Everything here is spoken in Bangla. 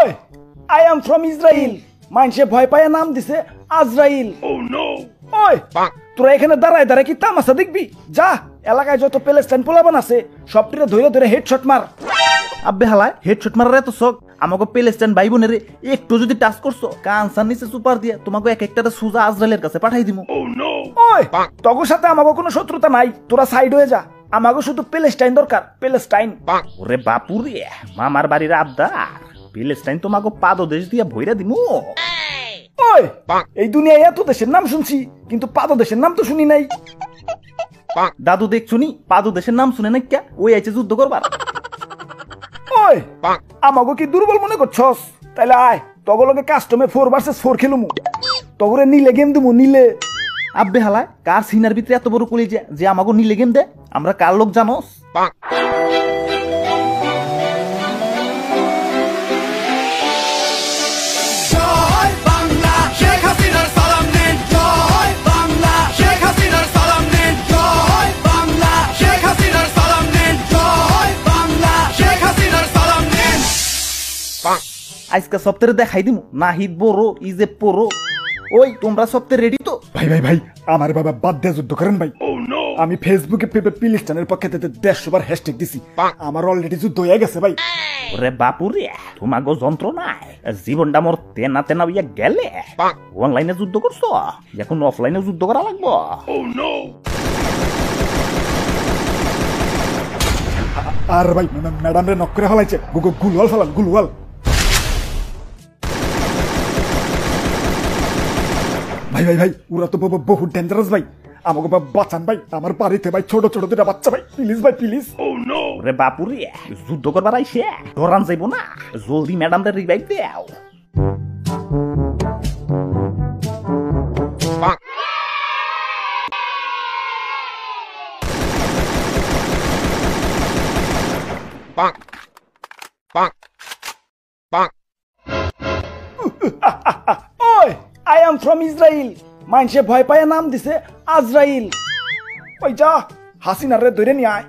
ওই আই এম ফ্রম ইসরায়েল মানুষে ভয় পায় নাম দিছে আজরাইল ওই তোরা এখানে দাঁড়ায় দাঁড়ায় কি তামাশা দেখবি যা এলাকায় যত প্যালেস্টাইন পোলাবান আছে সবটিরে ধরে ধরে হেডশট মার আব্বে হালায় হেডশট মারার এত শখ আমাকে প্যালেস্টাইন ভাই বোনের একটু যদি টাচ করছো কানসার নিচে সুপার দিয়ে তোমাকে এক একটা সুজা আজরাইলের কাছে পাঠাই দিমু ওই তোর সাথে আমাকে কোনো শত্রুতা নাই তোরা সাইড হয়ে যা আমাকে শুধু প্যালেস্টাইন দরকার প্যালেস্টাইন ওরে বাপুরে মামার বাড়ির আবদার প্যালেস্টাইন তোমাকে পাদদেশ দিয়ে ভইরা দিমু ওই এই দুনিয়ায় এত দেশের নাম শুনছি কিন্তু পাদদেশের নাম তো শুনি নাই দাদু দেখছুনি পাদদেশের নাম শুনে না কে ওই আইছে যুদ্ধ করবার ওই আমাকে কি দুর্বল মনে করছস তাইলে আয় তগলকে কাস্টমে 4 vs 4 খেলুমু তগরে নিলে গেম দিমু নিলে আব্বে হালায় কার সিনার ভিতরে এত বড় কলি যে আমাকে নিলে গেম দে আমরা কার লোক জানোস আজকে সপ্তাহে দেখাই দিমু নাহিদ বড় ইজে পড়ো ওই তোমরা সপ্তাহে রেডি তো ভাই ভাই ভাই আমার বাবা বাদ দিয়ে যুদ্ধ করেন ভাই আমি ফেসবুকে প্যালেস্টাইনের পক্ষে 150 বার হ্যাশট্যাগ দিছি আমার অলরেডি যুদ্ধ হয়ে গেছে ভাই ওরে বাপুরে তোমাগো যন্ত্রণায় জীবনটা মোর তেনা তেনা হইয়া গেলে অনলাইনে যুদ্ধ করছো এখন অফলাইনে যুদ্ধ করা লাগবো আর ভাই ম্যাডাম রে নক করে ফেলাইছে গুলওয়াল ফেলান গুলওয়াল ভাই ভাই ভাই ওরা তো বহুত ডেঞ্জারাস ভাই আমাকে বাঁচান ভাই আমার বাড়িতে ভাই ছোট ছোট দুটা বাচ্চা ভাই প্লিজ ভাই প্লিজ ওরে বাপুরে যুদ্ধ করবার আইছে ধরান যাইবো না জলদি ম্যাডাম রে রিভাইভ দাও ওই আই এম ফ্রম ইসরায়েল মানুষে ভয় পায় নাম দিছে আজরাইল ওই যা হাসিনার রে ধরে নিয়ে আয়